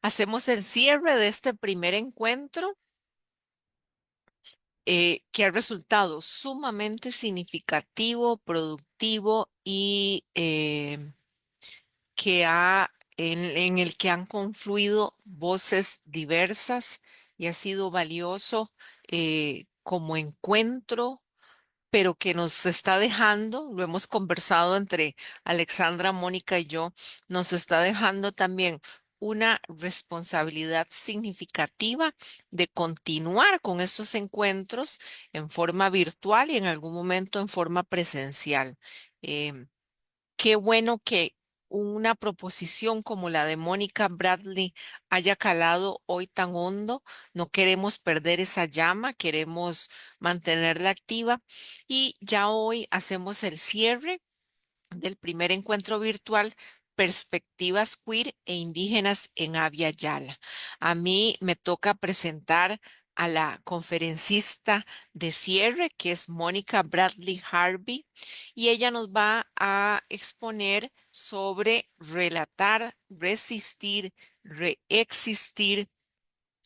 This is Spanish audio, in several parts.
Hacemos el cierre de este primer encuentro que ha resultado sumamente significativo, productivo y en el que han confluido voces diversas y ha sido valioso como encuentro, pero que nos está dejando, lo hemos conversado entre Alexandra, Mónica y yo, nos está dejando también una responsabilidad significativa de continuar con estos encuentros en forma virtual y en algún momento en forma presencial. Em, Qué bueno que una proposición como la de Mónica Bradley haya calado hoy tan hondo. No queremos perder esa llama, queremos mantenerla activa y ya hoy hacemos el cierre del primer encuentro virtual Perspectivas Queer e Indígenas en Abya Yala. A mí me toca presentar a la conferencista de cierre, que es Mónica Bradley Harvey, y ella nos va a exponer sobre relatar, resistir, reexistir,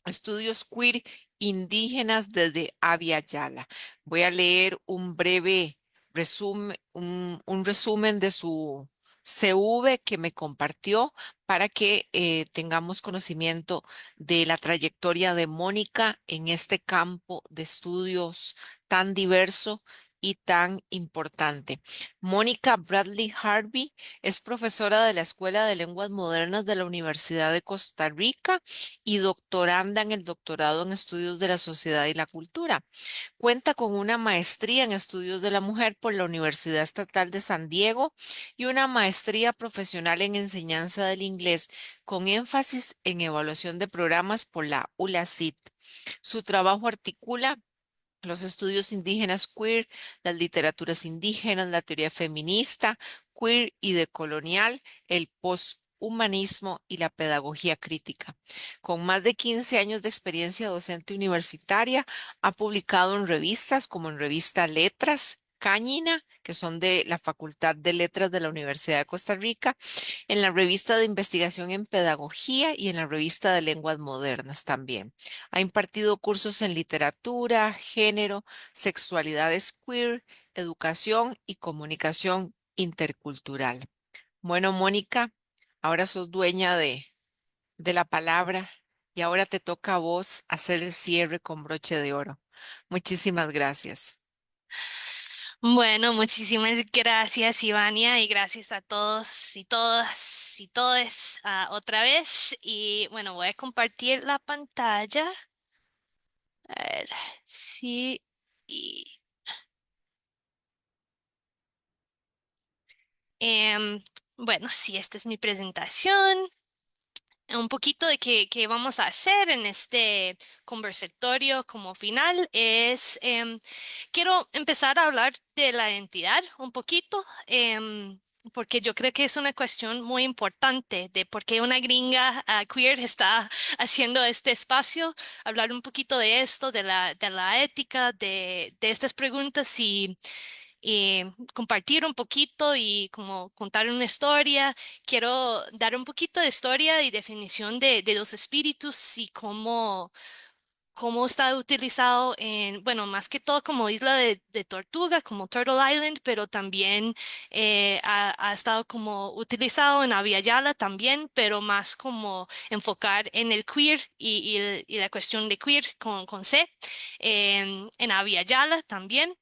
estudios queer indígenas desde Abya Yala. Voy a leer un breve resumen, un resumen de su CV que me compartió para que tengamos conocimiento de la trayectoria de Mónica en este campo de estudios tan diverso y tan importante. Mónica Bradley Harvey es profesora de la Escuela de Lenguas Modernas de la Universidad de Costa Rica y doctoranda en el doctorado en estudios de la sociedad y la cultura. Cuenta con una maestría en estudios de la mujer por la Universidad Estatal de San Diego y una maestría profesional en enseñanza del inglés con énfasis en evaluación de programas por la ULACIT. Su trabajo articula los estudios indígenas queer, las literaturas indígenas, la teoría feminista, queer y decolonial, el posthumanismo y la pedagogía crítica. Con más de 15 años de experiencia docente universitaria, ha publicado en revistas como en revista Letras, Cañina, que son de la Facultad de Letras de la Universidad de Costa Rica, en la revista de investigación en pedagogía y en la revista de lenguas modernas también. Ha impartido cursos en literatura, género, sexualidades queer, educación y comunicación intercultural. Bueno, Mónica, ahora sos dueña de la palabra y ahora te toca a vos hacer el cierre con broche de oro. Muchísimas gracias. Bueno, muchísimas gracias, Ivania, y gracias a todos y todas y todes otra vez. Y bueno, voy a compartir la pantalla. A ver, sí. Y, em, bueno, sí, esta es mi presentación. Un poquito de qué vamos a hacer en este conversatorio como final es, quiero empezar a hablar de la identidad un poquito, porque yo creo que es una cuestión muy importante de por qué una gringa queer está haciendo este espacio, hablar un poquito de esto, de la ética, de estas preguntas y compartir un poquito y como contar una historia. Quiero dar un poquito de historia y definición de los espíritus y cómo está utilizado en, bueno, más que todo como isla de Tortuga, como Turtle Island, pero también ha estado como utilizado en Aviala también, pero más como enfocar en el queer y la cuestión de queer con C, en Aviala también.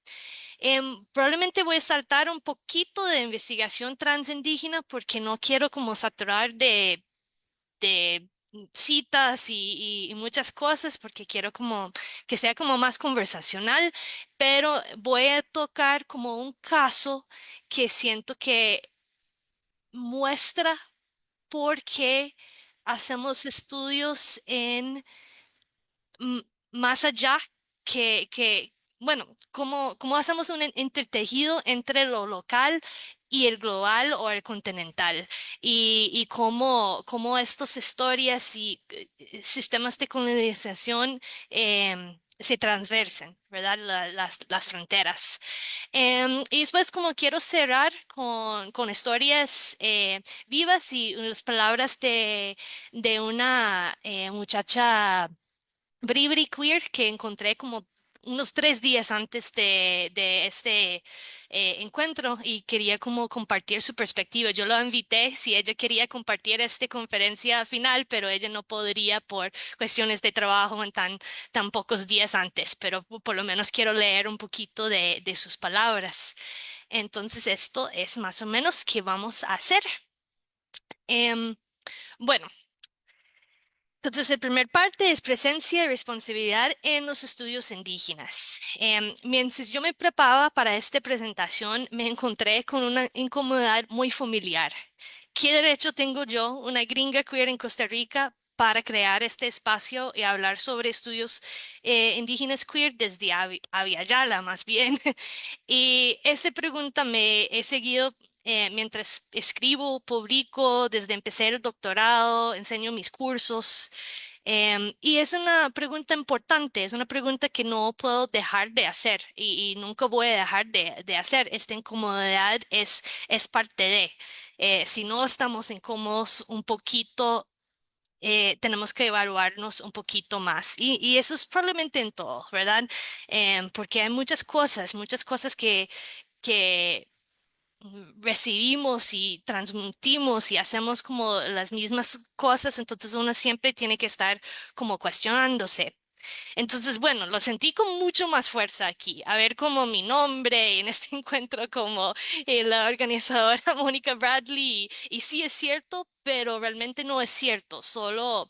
Probablemente voy a saltar un poquito de investigación transindígena porque no quiero como saturar de citas y muchas cosas porque quiero como que sea como más conversacional, pero voy a tocar como un caso que siento que muestra por qué hacemos estudios en más allá bueno, cómo hacemos un intertejido entre lo local y el global o el continental y cómo estas historias y sistemas de colonización se transversen, ¿verdad? Las fronteras. Y después como quiero cerrar con historias vivas y las palabras de una muchacha Bribri Queer que encontré como unos 3 días antes de este encuentro y quería como compartir su perspectiva. Yo la invité si ella quería compartir esta conferencia final, pero ella no podría por cuestiones de trabajo en tan pocos días antes, pero por lo menos quiero leer un poquito de sus palabras. Entonces, esto es más o menos qué vamos a hacer. Em, bueno. Entonces, el primer parte es presencia y responsabilidad en los estudios indígenas. Mientras yo me preparaba para esta presentación, me encontré con una incomodidad muy familiar. ¿Qué derecho tengo yo, una gringa queer en Costa Rica, para crear este espacio y hablar sobre estudios indígenas queer desde Abya Yala, más bien? Y esta pregunta me he seguido mientras escribo, publico, desde empecé el doctorado, enseño mis cursos. Y es una pregunta importante, es una pregunta que no puedo dejar de hacer y nunca voy a dejar de hacer. Esta incomodidad es parte de. Si no estamos incómodos un poquito, tenemos que evaluarnos un poquito más. Y eso es probablemente en todo, ¿verdad? Porque hay muchas cosas que recibimos y transmitimos y hacemos como las mismas cosas, entonces uno siempre tiene que estar como cuestionándose. Entonces, bueno, lo sentí con mucho más fuerza aquí. A ver como mi nombre en este encuentro como la organizadora Mónica Bradley. Y sí es cierto, pero realmente no es cierto. Solo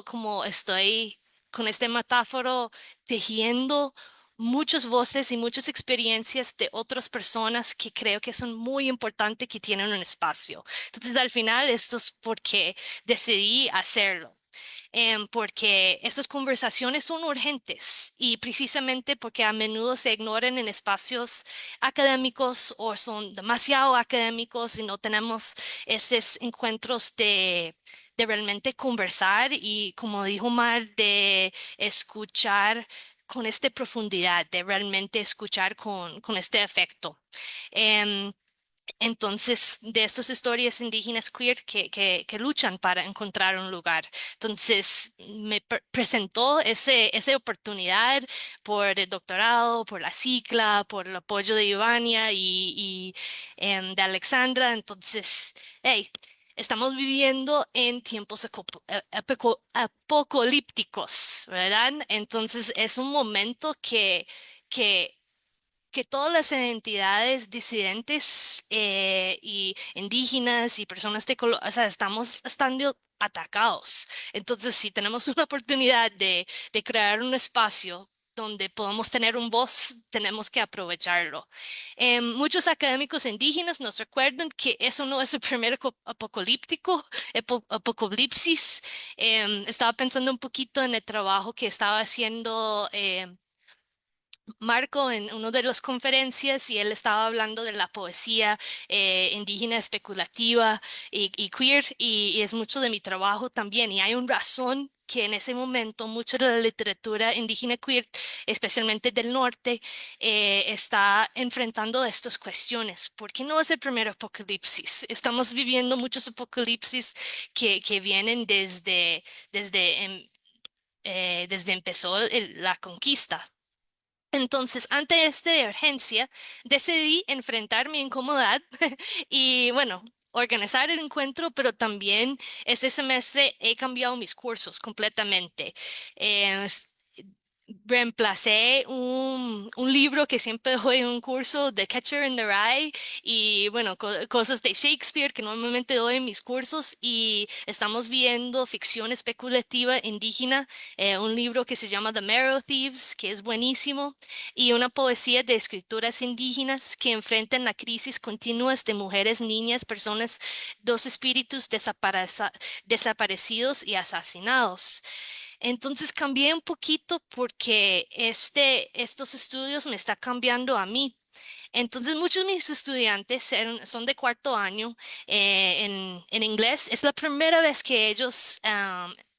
como estoy con este metáforo tejiendo muchas voces y muchas experiencias de otras personas que creo que son muy importantes que tienen un espacio. Entonces, al final, esto es porque decidí hacerlo porque estas conversaciones son urgentes y precisamente porque a menudo se ignoran en espacios académicos o son demasiado académicos y no tenemos estos encuentros de realmente conversar y, como dijo Mar, de escuchar con esta profundidad, de realmente escuchar con este efecto. Em, entonces, de estas historias indígenas queer que luchan para encontrar un lugar. Entonces, me presentó esa oportunidad por el doctorado, por la cicla, por el apoyo de Ivania y de Alexandra. Entonces, hey, estamos viviendo en tiempos apocalípticos, ¿verdad? Entonces, es un momento que que todas las identidades disidentes y indígenas y personas de color, o sea, estamos estando atacados. Entonces, si tenemos una oportunidad de crear un espacio donde podamos tener un voz, tenemos que aprovecharlo. Muchos académicos indígenas nos recuerdan que eso no es el primer apocalíptico, apocalipsis. Estaba pensando un poquito en el trabajo que estaba haciendo. Marco en una de las conferencias y él estaba hablando de la poesía indígena especulativa y queer y es mucho de mi trabajo también y hay una razón que en ese momento mucha de la literatura indígena queer, especialmente del norte, está enfrentando estas cuestiones. ¿Por qué no es el primer apocalipsis? Estamos viviendo muchos apocalipsis que vienen desde empezó la conquista. Entonces, ante esta urgencia, decidí enfrentar mi incomodidad y, bueno, organizar el encuentro, pero también este semestre he cambiado mis cursos completamente. Reemplacé un libro que siempre doy en un curso de Catcher in the Rye y bueno, cosas de Shakespeare que normalmente doy en mis cursos y estamos viendo ficción especulativa indígena, un libro que se llama The Marrow Thieves, que es buenísimo, y una poesía de escrituras indígenas que enfrentan la crisis continuas de mujeres, niñas, personas, dos espíritus desaparecidos y asesinados. Entonces cambié un poquito porque estos estudios me está cambiando a mí. Entonces muchos de mis estudiantes son de cuarto año en inglés. Es la primera vez que ellos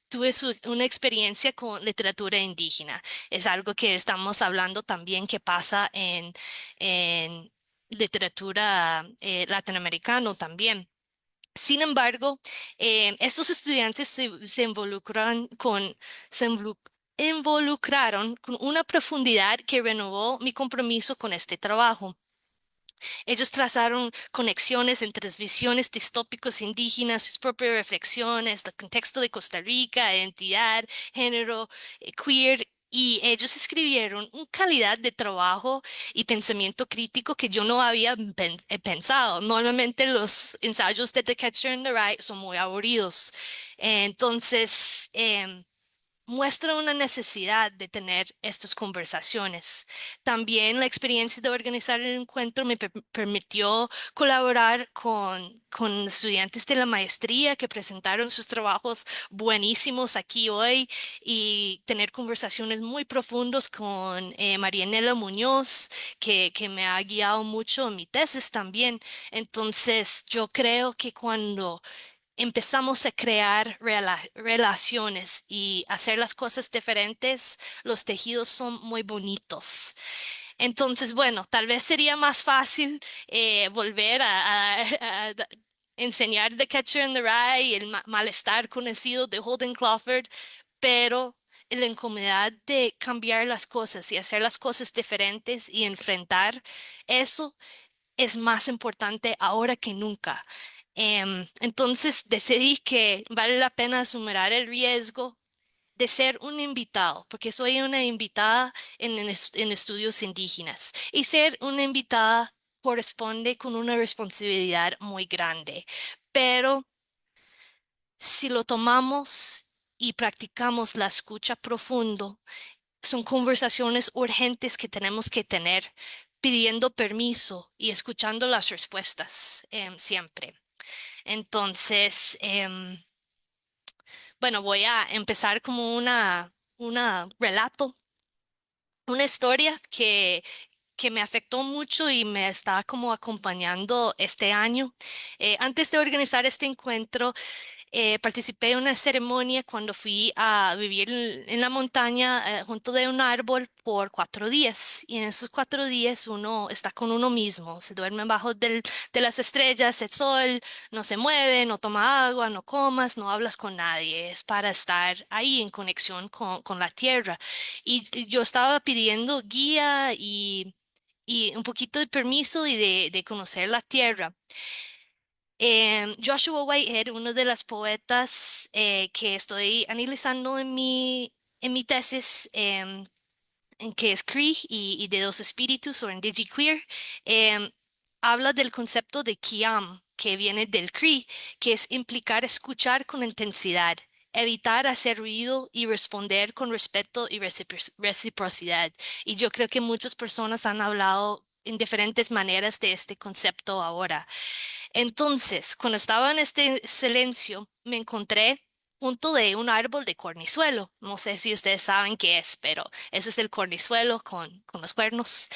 tuve una experiencia con literatura indígena. Es algo que estamos hablando también que pasa en literatura latinoamericana también. Sin embargo, estos estudiantes se involucraron con una profundidad que renovó mi compromiso con este trabajo. Ellos trazaron conexiones entre las visiones distópicos indígenas, sus propias reflexiones, el contexto de Costa Rica, identidad, género, queer. Y ellos escribieron una calidad de trabajo y pensamiento crítico que yo no había pensado. Normalmente los ensayos de The Catcher in the Rye son muy aburridos. Entonces, muestra una necesidad de tener estas conversaciones. También la experiencia de organizar el encuentro me permitió colaborar con estudiantes de la maestría que presentaron sus trabajos buenísimos aquí hoy y tener conversaciones muy profundos con Marianela Muñoz, que me ha guiado mucho en mi tesis también. Entonces, yo creo que cuando empezamos a crear relaciones y hacer las cosas diferentes, los tejidos son muy bonitos. Entonces, bueno, tal vez sería más fácil volver a enseñar The Catcher in the Rye y el malestar conocido de Holden Crawford, pero la incomodidad de cambiar las cosas y hacer las cosas diferentes y enfrentar eso es más importante ahora que nunca. Entonces decidí que vale la pena asumir el riesgo de ser un invitado, porque soy una invitada en estudios indígenas y ser una invitada corresponde con una responsabilidad muy grande. Pero si lo tomamos y practicamos la escucha profundo, son conversaciones urgentes que tenemos que tener, pidiendo permiso y escuchando las respuestas siempre. Entonces, bueno, voy a empezar como una relato, una historia que me afectó mucho y me está como acompañando este año. Antes de organizar este encuentro, participé en una ceremonia cuando fui a vivir en la montaña junto de un árbol por 4 días. Y en esos 4 días uno está con uno mismo, se duerme bajo de las estrellas, el sol, no se mueve, no toma agua, no comas, no hablas con nadie. Es para estar ahí en conexión con la tierra. Y yo estaba pidiendo guía y un poquito de permiso y de conocer la tierra. Joshua Whitehead, uno de los poetas que estoy analizando en mi tesis, en que es Cree y de los espíritus o Indigiqueer, em, habla del concepto de Kiam, que viene del Cree, que es implicar escuchar con intensidad, evitar hacer ruido y responder con respeto y reciprocidad. Y yo creo que muchas personas han hablado en diferentes maneras de este concepto ahora. Entonces, cuando estaba en este silencio, me encontré junto de un árbol de cornizuelo. No sé si ustedes saben qué es, pero ese es el cornizuelo con los cuernos.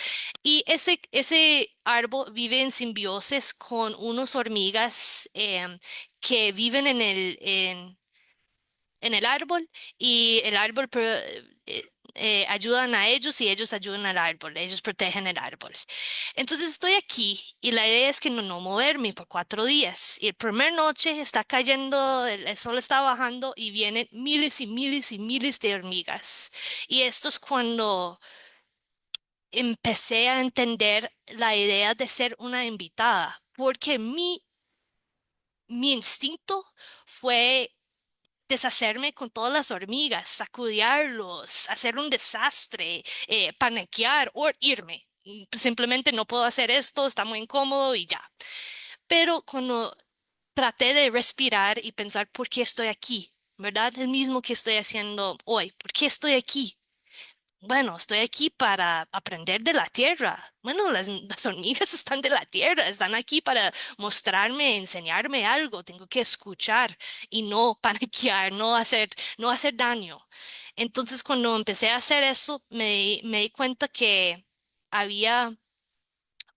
Y ese árbol vive en simbiosis con unos hormigas que viven en el árbol y el árbol ayudan a ellos y ellos ayudan al árbol, ellos protegen el árbol. Entonces estoy aquí y la idea es que no moverme por 4 días. Y el primer noche está cayendo, el sol está bajando y vienen miles y miles y miles de hormigas. Y esto es cuando empecé a entender la idea de ser una invitada, porque mi instinto fue deshacerme con todas las hormigas, sacudirlos, hacer un desastre, paniquear o irme. Simplemente no puedo hacer esto, está muy incómodo y ya. Pero cuando traté de respirar y pensar por qué estoy aquí, ¿verdad? El mismo que estoy haciendo hoy, ¿por qué estoy aquí? Bueno, estoy aquí para aprender de la tierra. Bueno, las hormigas están de la tierra, están aquí para mostrarme, enseñarme algo. Tengo que escuchar y no paniquear, no hacer daño. Entonces, cuando empecé a hacer eso, me di cuenta que había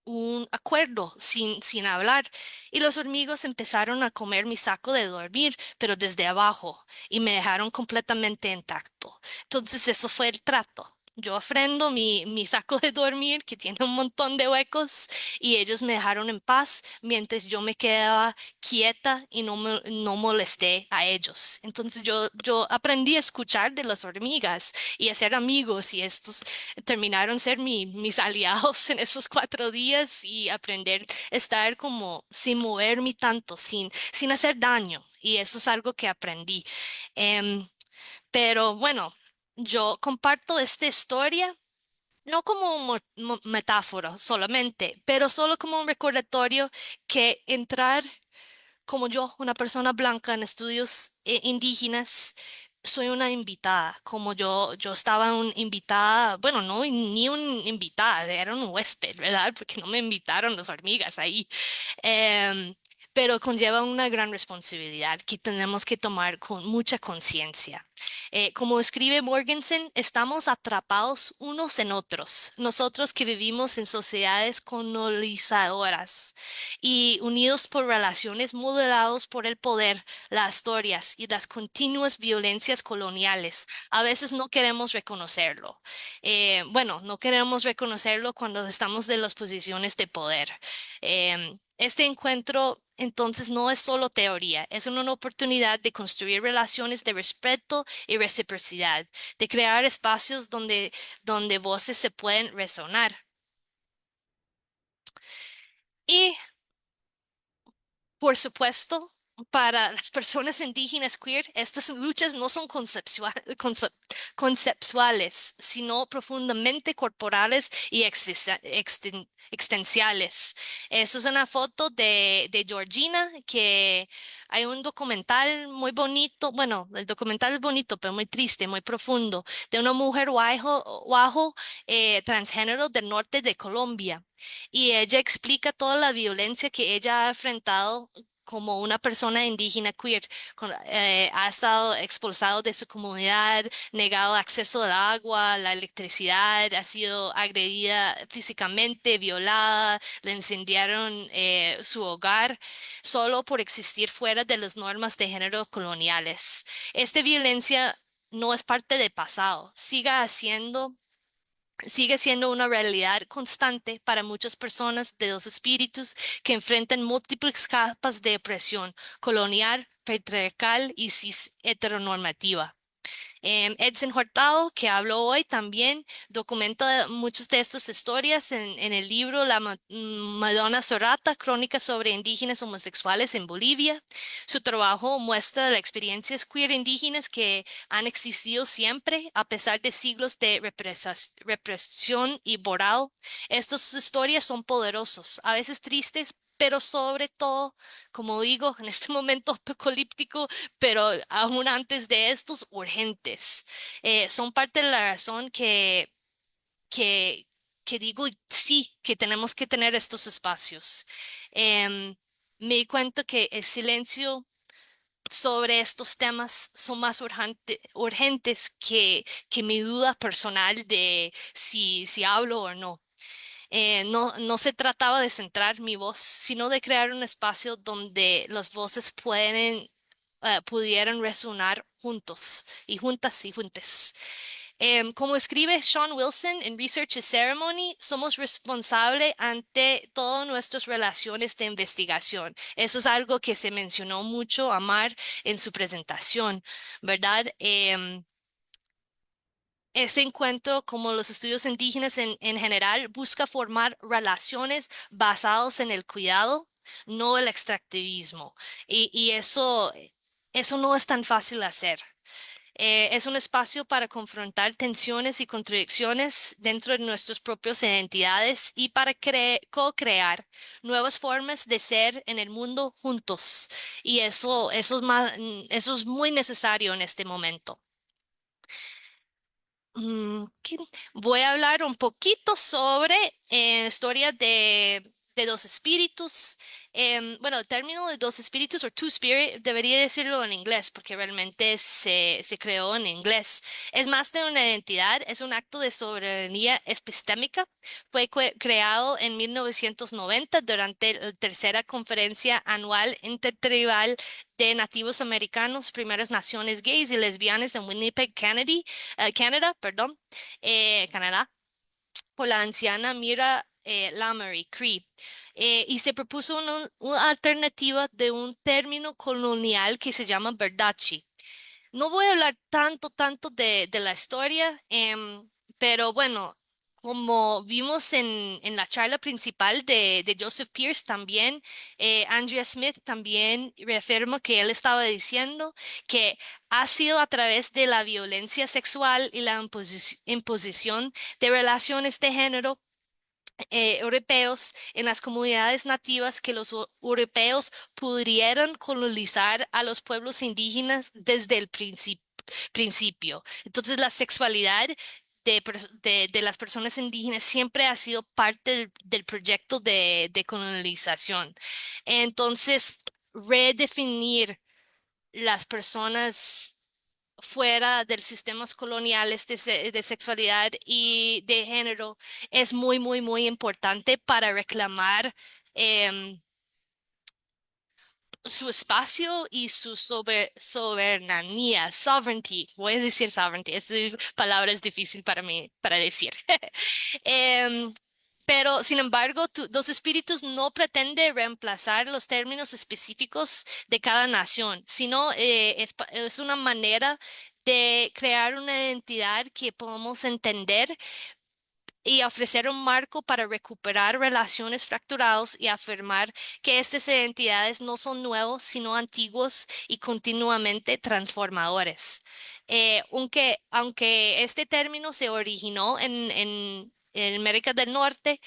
un acuerdo sin hablar y los hormigos empezaron a comer mi saco de dormir, pero desde abajo y me dejaron completamente intacto. Entonces eso fue el trato. Yo ofrendo mi saco de dormir que tiene un montón de huecos y ellos me dejaron en paz mientras yo me quedaba quieta y no molesté a ellos. Entonces yo aprendí a escuchar de las hormigas y a ser amigos y estos terminaron ser mis aliados en esos 4 días y aprender a estar como sin moverme tanto, sin hacer daño. Y eso es algo que aprendí. Em, pero bueno, yo comparto esta historia. No como un metáfora solamente, pero solo como un recordatorio que entrar como yo, una persona blanca en estudios indígenas, soy una invitada. Como yo estaba invitada, bueno, no ni un invitada, era un huésped, ¿verdad? Porque no me invitaron las hormigas ahí. Em, pero conlleva una gran responsabilidad que tenemos que tomar con mucha conciencia. Como escribe Morgensen, estamos atrapados unos en otros, nosotros que vivimos en sociedades colonizadoras y unidos por relaciones modelados por el poder, las historias y las continuas violencias coloniales. A veces no queremos reconocerlo. Bueno, no queremos reconocerlo cuando estamos de las posiciones de poder. Este encuentro entonces no es solo teoría, es una oportunidad de construir relaciones de respeto y reciprocidad, de crear espacios donde voces se pueden resonar. Y por supuesto, para las personas indígenas queer, estas luchas no son conceptuales, sino profundamente corporales y existenciales. Eso es una foto de Georgina, que hay un documental muy bonito, bueno, el documental es bonito, pero muy triste, muy profundo, de una mujer guajo, transgénero del norte de Colombia y ella explica toda la violencia que ella ha enfrentado como una persona indígena queer. Ha estado expulsado de su comunidad, negado acceso al agua, la electricidad, ha sido agredida físicamente, violada, le incendiaron su hogar solo por existir fuera de las normas de género coloniales. Esta violencia no es parte del pasado, sigue siendo una realidad constante para muchas personas de los espíritus que enfrentan múltiples capas de opresión colonial, patriarcal y cis heteronormativa. Edson Hurtado, que habló hoy, también documenta muchas de estas historias en el libro Madonna Sorata, Crónicas sobre indígenas homosexuales en Bolivia. Su trabajo muestra las experiencias queer indígenas que han existido siempre, a pesar de siglos de represión y moral. Estas historias son poderosos, a veces tristes, pero sobre todo, como digo, en este momento apocalíptico, pero aún antes de estos, urgentes. Son parte de la razón que, que digo sí, que tenemos que tener estos espacios. Em, Me di cuenta que el silencio sobre estos temas son más urgentes que mi duda personal de si hablo o no. No se trataba de centrar mi voz, sino de crear un espacio donde las voces pudieran resonar juntos y juntas y juntes. Como escribe Sean Wilson en Research is Ceremony, somos responsables ante todas nuestras relaciones de investigación. Eso es algo que se mencionó mucho, Amar, en su presentación, ¿verdad? Este encuentro, como los estudios indígenas en general, busca formar relaciones basadas en el cuidado, no el extractivismo. Y eso no es tan fácil de hacer. Es un espacio para confrontar tensiones y contradicciones dentro de nuestras propias identidades y para co-crear nuevas formas de ser en el mundo juntos. Y eso es muy necesario en este momento. Voy a hablar un poquito sobre historias de de dos espíritus. Bueno, el término de dos espíritus o two spirit debería decirlo en inglés porque realmente se creó en inglés. Es más de una identidad, es un acto de soberanía epistémica. Fue creado en 1990 durante la tercera conferencia anual intertribal de nativos americanos, primeras naciones gays y lesbianas en Winnipeg, Canadá, perdón, Canadá, por la anciana Mira Lamory Cree. Y se propuso una alternativa de un término colonial que se llama Berdache. No voy a hablar tanto de la historia, pero bueno, como vimos en la charla principal de Joseph Pierce también, Andrea Smith también reafirma que él estaba diciendo que ha sido a través de la violencia sexual y la imposición de relaciones de género europeos en las comunidades nativas que los europeos pudieran colonizar a los pueblos indígenas desde el principio. Entonces, la sexualidad de las personas indígenas siempre ha sido parte del proyecto de colonización. Entonces, redefinir las personas fuera del sistemas coloniales de sexualidad y de género es muy importante para reclamar em, su espacio y su soberanía, sovereignty. Voy a decir sovereignty, esta palabra es difícil para mí para decir. Em, pero, sin embargo, Dos Espíritus no pretende reemplazar los términos específicos de cada nación, sino es una manera de crear una identidad que podamos entender y ofrecer un marco para recuperar relaciones fracturadas y afirmar que estas identidades no son nuevos, sino antiguos y continuamente transformadores. Aunque este término se originó en América del Norte,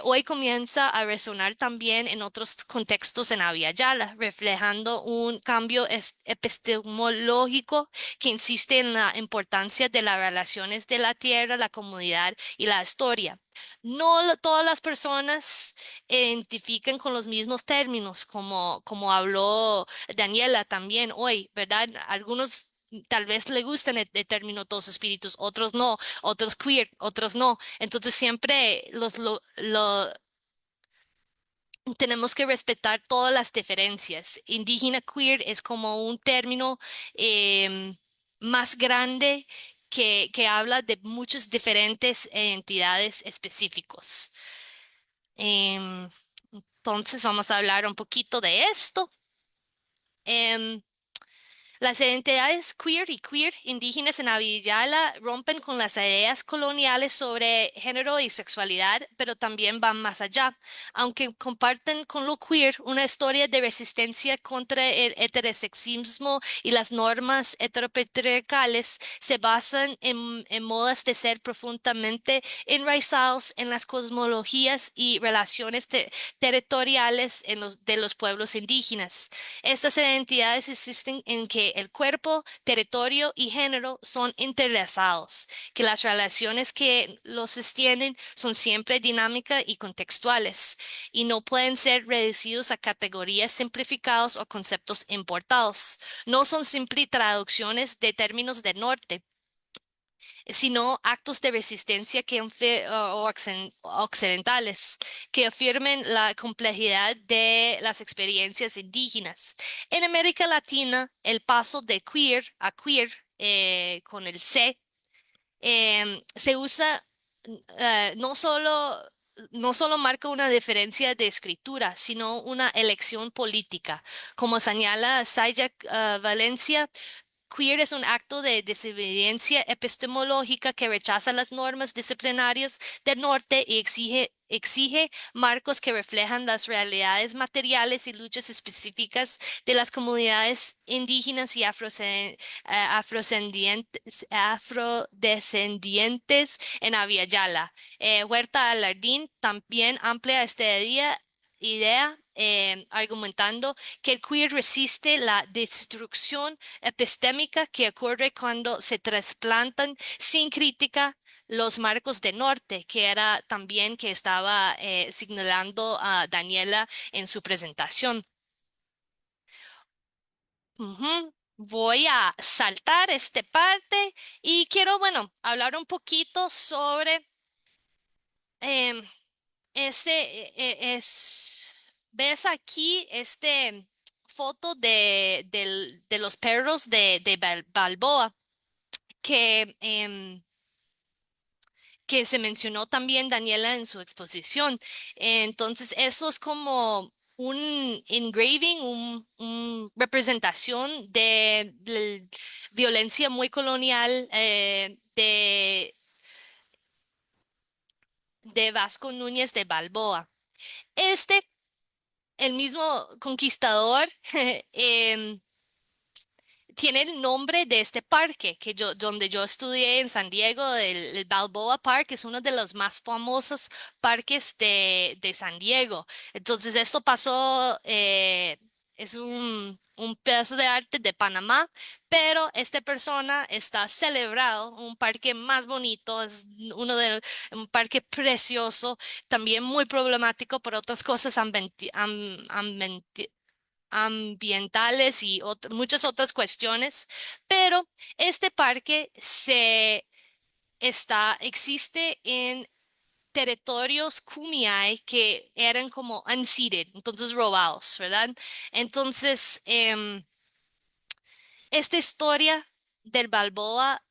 hoy comienza a resonar también en otros contextos en Abya Yala, reflejando un cambio epistemológico que insiste en la importancia de las relaciones de la tierra, la comunidad y la historia. No todas las personas identifican con los mismos términos, como habló Daniela también hoy, ¿verdad? Algunos tal vez le gustan el término dos espíritus, otros no, otros queer, otros no. Entonces siempre tenemos que respetar todas las diferencias. Indígena queer es como un término más grande que habla de muchas diferentes entidades específicos. Em, entonces vamos a hablar un poquito de esto. Em, Las identidades queer y queer indígenas en Abiyala rompen con las ideas coloniales sobre género y sexualidad, pero también van más allá. Aunque comparten con lo queer una historia de resistencia contra el heterosexismo y las normas heteropatriarcales, se basan en modas de ser profundamente enraizados en las cosmologías y relaciones territoriales de los pueblos indígenas. Estas identidades existen en que el cuerpo, territorio y género son entrelazados, que las relaciones que los sostienen son siempre dinámicas y contextuales, y no pueden ser reducidos a categorías simplificadas o conceptos importados. No son simples traducciones de términos del norte, sino actos de resistencia occidentales que afirmen la complejidad de las experiencias indígenas. En América Latina, el paso de queer a queer con el C se usa no solo marca una diferencia de escritura, sino una elección política. Como señala Sayak Valencia, queer es un acto de desobediencia epistemológica que rechaza las normas disciplinarias del norte y exige marcos que reflejan las realidades materiales y luchas específicas de las comunidades indígenas y afrodescendientes en Abya Yala. Huerta Alardín también amplía esta idea argumentando que el queer resiste la destrucción epistémica que ocurre cuando se trasplantan sin crítica los marcos de norte, que era también que estaba señalando a Daniela en su presentación. Ujú. Voy a saltar esta parte y quiero, bueno, hablar un poquito sobre em, ¿ves aquí foto de los perros de Balboa que, que se mencionó también Daniela en su exposición? Entonces, eso es como un engraving, un representación de violencia muy colonial de Vasco Núñez de Balboa. Este, el mismo conquistador, em, tiene el nombre de este parque donde yo estudié en San Diego, el Balboa Park, es uno de los más famosos parques de San Diego. Entonces, esto pasó, es un pedazo de arte de Panamá, pero esta persona está celebrado, un parque más bonito, es un parque precioso, también muy problemático por otras cosas ambientales y muchas otras cuestiones, pero este parque existe en territorios Kumeyaay que eran como unceded, entonces robados, ¿verdad? Entonces, esta historia del Balboa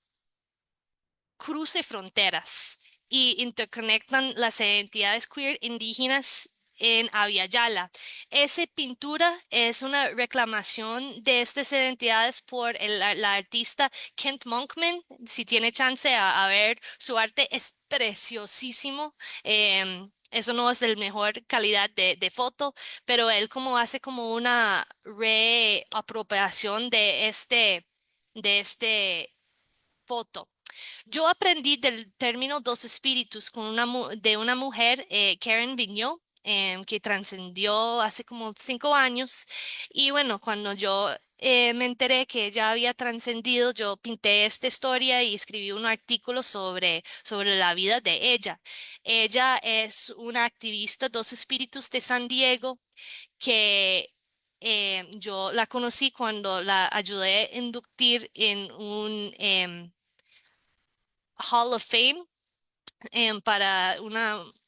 cruce fronteras y interconectan las identidades queer indígenas en Aviala. Esa pintura es una reclamación de estas identidades por la artista Kent Monkman. Si tiene chance a ver su arte, es preciosísimo. Eso no es de mejor calidad de foto, pero él como hace como una reapropiación de este foto. Yo aprendí del término dos espíritus con de una mujer, Karen Vigneault, que trascendió hace como 5 años. Y bueno, cuando yo me enteré que ella había trascendido, yo pinté esta historia y escribí un artículo sobre la vida de ella. Ella es una activista dos espíritus de San Diego que yo la conocí cuando la ayudé a inductir en un Hall of Fame para un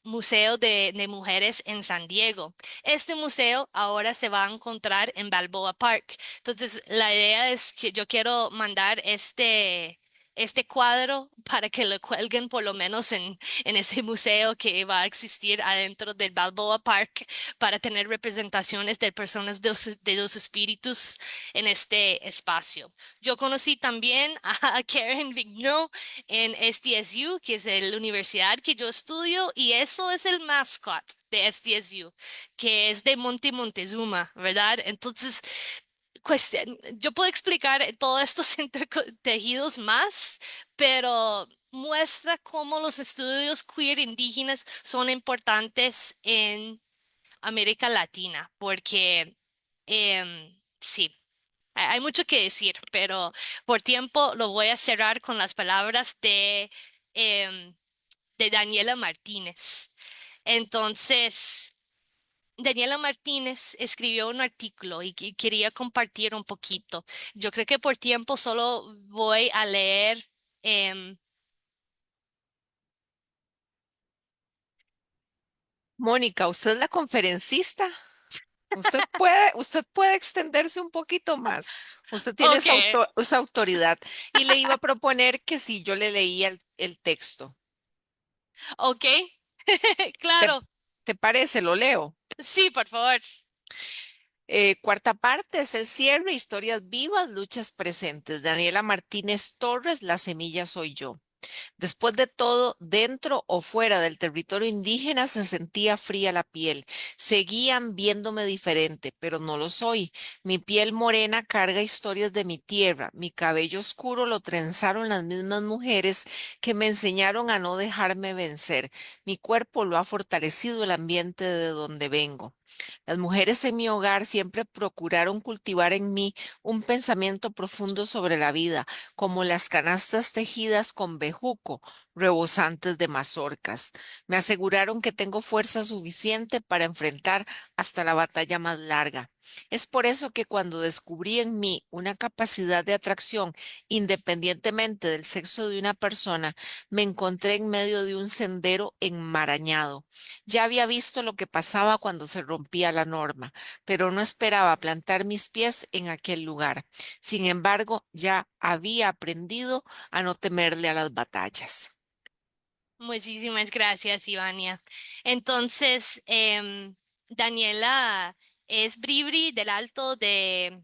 museo de mujeres en San Diego. Este museo ahora se va a encontrar en Balboa Park. Entonces, la idea es que yo quiero mandar este cuadro para que lo cuelguen por lo menos en ese museo que va a existir adentro del Balboa Park para tener representaciones de personas de dos espíritus en este espacio. Yo conocí también a Karen Vigneault en SDSU, que es la universidad que yo estudio, y eso es el mascot de SDSU, que es de Monte Montezuma, ¿verdad? Entonces, yo puedo explicar todos estos tejidos más, pero muestra cómo los estudios queer indígenas son importantes en América Latina, porque sí. Hay mucho que decir, pero por tiempo lo voy a cerrar con las palabras em, de Daniela Martínez. Entonces, Daniela Martínez escribió un artículo y quería compartir un poquito. Yo creo que por tiempo solo voy a leer. em, Mónica, usted es la conferencista. Usted puede extenderse un poquito más. Usted tiene ok, esa autoridad. Y le iba a proponer que si yo le leía el texto. ok, ¿Te, claro, te parece? Lo leo. sí, por favor. Cuarta parte es el cierre, historias vivas, luchas presentes. Daniela Martínez Torres, La semilla soy yo. Después de todo, dentro o fuera del territorio indígena se sentía fría la piel. Seguían viéndome diferente, pero no lo soy. Mi piel morena carga historias de mi tierra. Mi cabello oscuro lo trenzaron las mismas mujeres que me enseñaron a no dejarme vencer. Mi cuerpo lo ha fortalecido el ambiente de donde vengo. Las mujeres en mi hogar siempre procuraron cultivar en mí un pensamiento profundo sobre la vida, como las canastas tejidas con bejuco, rebosantes de mazorcas. Me aseguraron que tengo fuerza suficiente para enfrentar hasta la batalla más larga. Es por eso que cuando descubrí en mí una capacidad de atracción, independientemente del sexo de una persona, me encontré en medio de un sendero enmarañado. Ya había visto lo que pasaba cuando se rompía la norma, pero no esperaba plantar mis pies en aquel lugar. Sin embargo, ya había aprendido a no temerle a las batallas. Muchísimas gracias, Ivania. Entonces, Daniela es Bribri del Alto de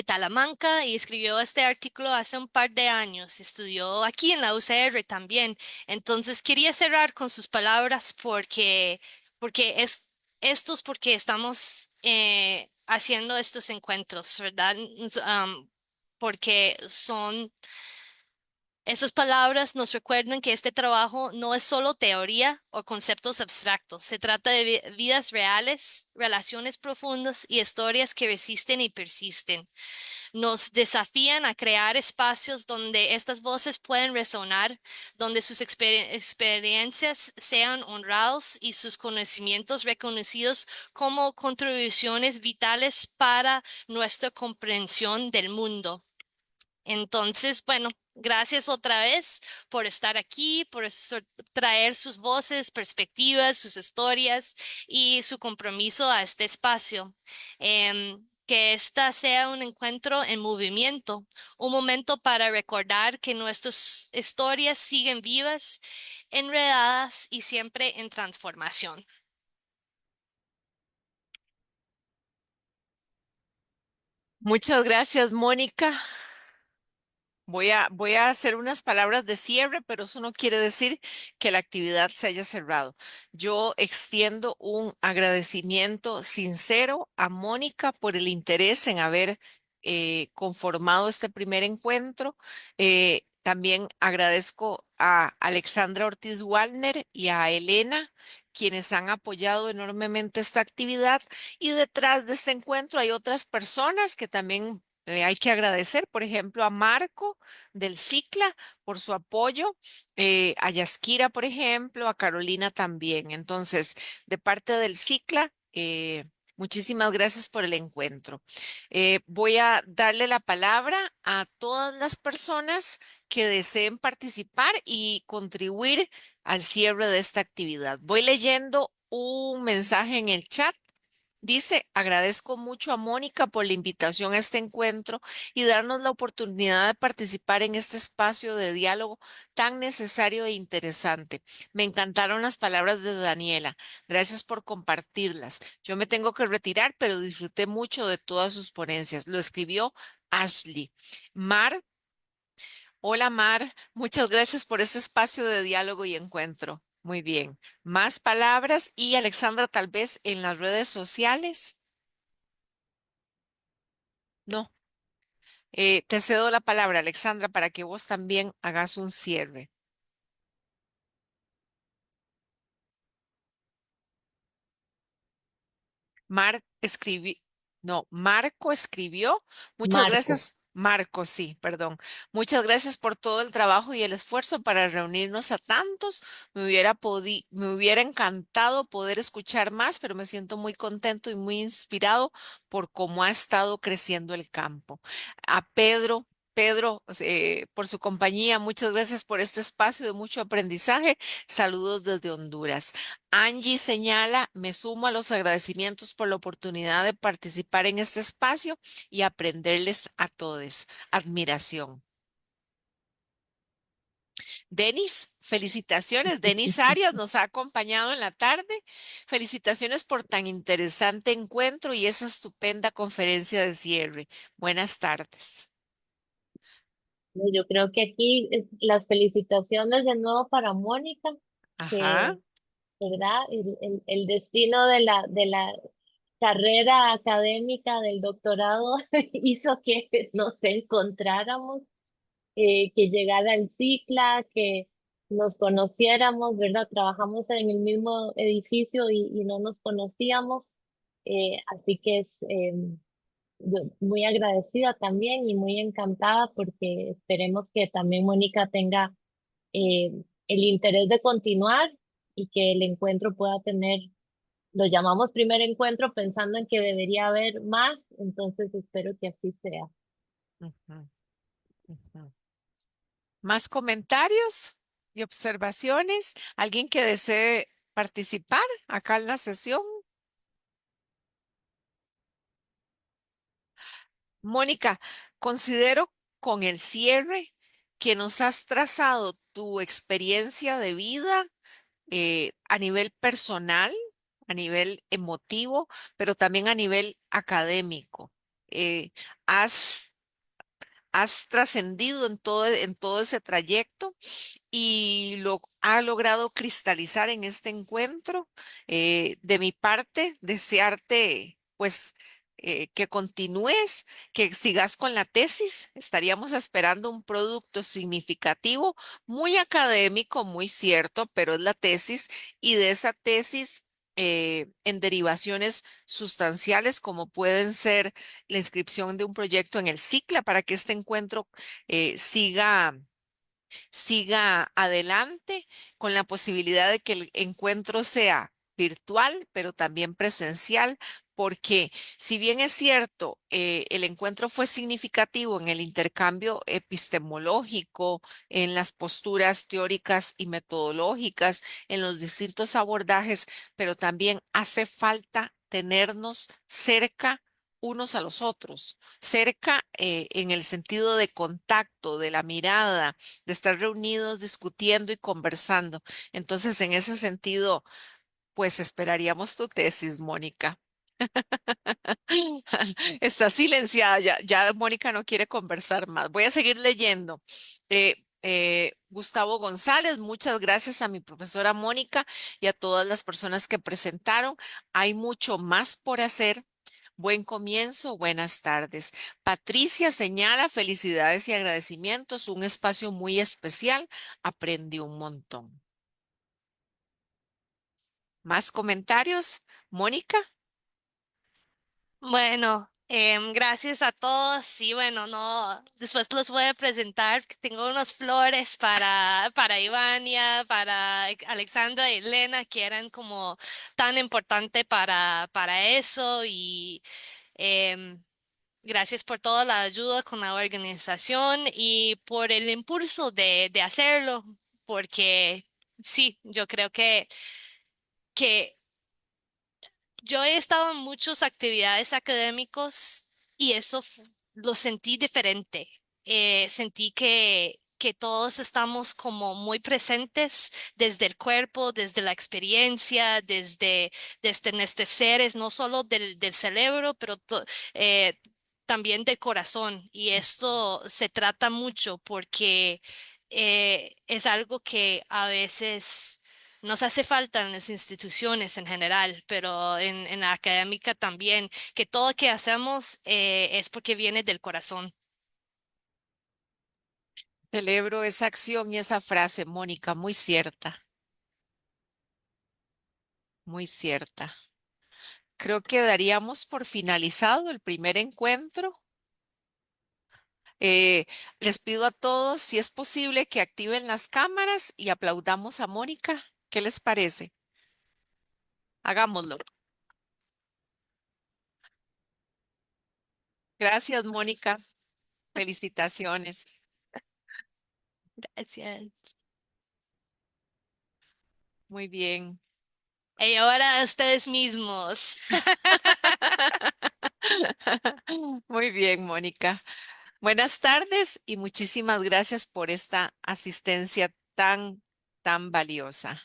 Talamanca y escribió este artículo hace un par de años. Estudió aquí en la UCR también. Entonces, quería cerrar con sus palabras porque porque estamos haciendo estos encuentros, ¿verdad? Porque son esas palabras nos recuerdan que este trabajo no es solo teoría o conceptos abstractos. Se trata de vidas reales, relaciones profundas y historias que resisten y persisten. Nos desafían a crear espacios donde estas voces pueden resonar, donde sus experiencias sean honrados y sus conocimientos reconocidos como contribuciones vitales para nuestra comprensión del mundo. Entonces, bueno, gracias otra vez por estar aquí, traer sus voces, perspectivas, sus historias y su compromiso a este espacio. Que esta sea un encuentro en movimiento, un momento para recordar que nuestras historias siguen vivas, enredadas y siempre en transformación. Muchas gracias, Mónica. Voy a hacer unas palabras de cierre, pero eso no quiere decir que la actividad se haya cerrado. Yo extiendo un agradecimiento sincero a Mónica por el interés en haber conformado este primer encuentro. También agradezco a Alexandra Ortiz Wallner y a Elena, quienes han apoyado enormemente esta actividad. Y detrás de este encuentro hay otras personas que también hay que agradecer, por ejemplo, a Marco del Cicla por su apoyo, a Yaskira, por ejemplo, a Carolina también. Entonces, de parte del Cicla, muchísimas gracias por el encuentro. Voy a darle la palabra a todas las personas que deseen participar y contribuir al cierre de esta actividad. Voy leyendo un mensaje en el chat. Dice, agradezco mucho a Mónica por la invitación a este encuentro y darnos la oportunidad de participar en este espacio de diálogo tan necesario e interesante. Me encantaron las palabras de Daniela. Gracias por compartirlas. Yo me tengo que retirar, pero disfruté mucho de todas sus ponencias. Lo escribió Ashley. Mar, hola Mar, muchas gracias por este espacio de diálogo y encuentro. Muy bien. Más palabras y Alexandra, tal vez en las redes sociales. No. Te cedo la palabra, Alexandra, para que vos también hagas un cierre. Mar escribió, no, Marco escribió. Muchas Marco. gracias, Marco, sí, perdón. Muchas gracias por todo el trabajo y el esfuerzo para reunirnos a tantos. Me hubiera encantado poder escuchar más, pero me siento muy contento y muy inspirado por cómo ha estado creciendo el campo. A Pedro. Pedro, por su compañía, muchas gracias por este espacio de mucho aprendizaje. Saludos desde Honduras. Angie señala, me sumo a los agradecimientos por la oportunidad de participar en este espacio y aprenderles a todos. Admiración. Denis, felicitaciones. Denis Arias nos ha acompañado en la tarde. Felicitaciones por tan interesante encuentro y esa estupenda conferencia de cierre. Buenas tardes. No, yo creo que aquí las felicitaciones de nuevo para Mónica, Ajá. que, ¿verdad? El destino de la carrera académica del doctorado hizo que nos encontráramos, que llegara el cicla, que nos conociéramos, ¿verdad? Trabajamos en el mismo edificio y no nos conocíamos, así que es yo muy agradecida también y muy encantada porque esperemos que también Mónica tenga eh, el interés de continuar y que el encuentro pueda tener, lo llamamos primer encuentro pensando en que debería haber más, entonces espero que así sea. Ujú, ujú. ¿Más comentarios y observaciones? ¿Alguien que desee participar acá en la sesión? Mónica, considero con el cierre que nos has trazado tu experiencia de vida a nivel personal, a nivel emotivo, pero también a nivel académico. Eh, has, has trascendido en todo ese trayecto y lo ha logrado cristalizar en este encuentro. De mi parte, desearte, pues, que continúes, que sigas con la tesis. Estaríamos esperando un producto significativo, muy académico, muy cierto, pero es la tesis y de esa tesis. En derivaciones sustanciales como pueden ser la inscripción de un proyecto en el CICLA para que este encuentro siga adelante con la posibilidad de que el encuentro sea virtual, pero también presencial, porque si bien es cierto, el encuentro fue significativo en el intercambio epistemológico, en las posturas teóricas y metodológicas, en los distintos abordajes, pero también hace falta tenernos cerca unos a los otros, cerca en el sentido de contacto, de la mirada, de estar reunidos discutiendo y conversando. Entonces, en ese sentido, pues esperaríamos tu tesis, Mónica. Está silenciada, ya Mónica no quiere conversar más. Voy a seguir leyendo. Gustavo González, muchas gracias a mi profesora Mónica y a todas las personas que presentaron. Hay mucho más por hacer. Buen comienzo, buenas tardes. Patricia señala felicidades y agradecimientos, un espacio muy especial. Aprendí un montón. ¿Más comentarios? Mónica, Bueno, gracias a todos. Sí, bueno, no, después los voy a presentar. Tengo unas flores para Ivania, para Alexandra y Elena, que eran como tan importante para eso. Y em, gracias por toda la ayuda con la organización y por el impulso de hacerlo, porque sí, yo creo que yo he estado en muchas actividades académicos y eso lo sentí diferente. Sentí que todos estamos como muy presentes desde el cuerpo, desde la experiencia, desde nuestros seres, no solo del cerebro, pero eh, también del corazón. Y esto se trata mucho porque es algo que a veces nos hace falta en las instituciones en general, pero en la académica también, que todo lo que hacemos es porque viene del corazón. celebro esa acción y esa frase, Mónica, muy cierta, muy cierta. Creo que daríamos por finalizado el primer encuentro. Eh, Les pido a todos, si es posible, que activen las cámaras y aplaudamos a Mónica. ¿Qué les parece? Hagámoslo. Gracias, Mónica. Felicitaciones. Gracias. Muy bien. Y ahora ustedes mismos. Muy bien, Mónica. Buenas tardes y muchísimas gracias por esta asistencia tan valiosa.